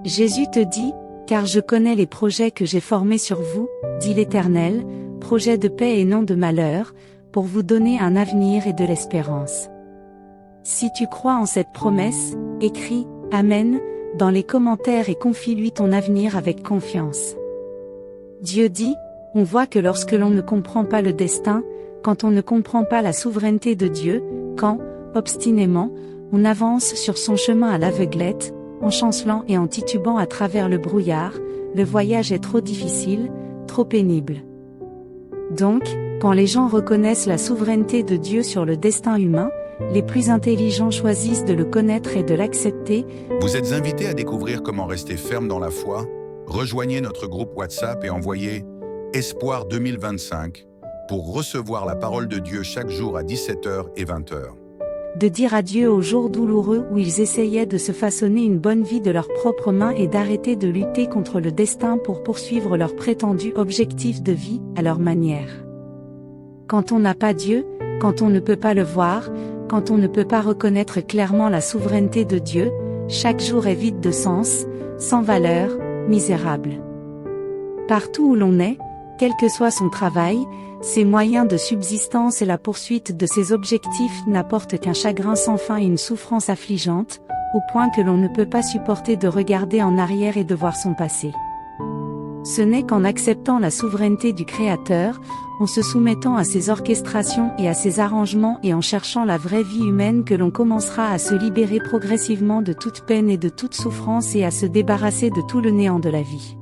Jésus te dit, car je connais les projets que j'ai formés sur vous, dit l'Éternel, projets de paix et non de malheur, pour vous donner un avenir et de l'espérance. Si tu crois en cette promesse, écris « Amen » dans les commentaires et confie-lui ton avenir avec confiance. Dieu dit, on voit que lorsque l'on ne comprend pas le destin, quand on ne comprend pas la souveraineté de Dieu, quand, obstinément, on avance sur son chemin à l'aveuglette, en chancelant et en titubant à travers le brouillard, le voyage est trop difficile, trop pénible. Donc, quand les gens reconnaissent la souveraineté de Dieu sur le destin humain, les plus intelligents choisissent de le connaître et de l'accepter. Vous êtes invités à découvrir comment rester ferme dans la foi. Rejoignez notre groupe WhatsApp et envoyez Espoir 2025 pour recevoir la parole de Dieu chaque jour à 17h et 20h. De dire adieu aux jours douloureux où ils essayaient de se façonner une bonne vie de leurs propres mains et d'arrêter de lutter contre le destin pour poursuivre leur prétendu objectif de vie à leur manière. Quand on n'a pas Dieu, quand on ne peut pas le voir, quand on ne peut pas reconnaître clairement la souveraineté de Dieu, chaque jour est vide de sens, sans valeur, misérable. Partout où l'on est, quel que soit son travail, ses moyens de subsistance et la poursuite de ses objectifs n'apportent qu'un chagrin sans fin et une souffrance affligeante, au point que l'on ne peut pas supporter de regarder en arrière et de voir son passé. Ce n'est qu'en acceptant la souveraineté du Créateur, en se soumettant à ses orchestrations et à ses arrangements et en cherchant la vraie vie humaine que l'on commencera à se libérer progressivement de toute peine et de toute souffrance et à se débarrasser de tout le néant de la vie.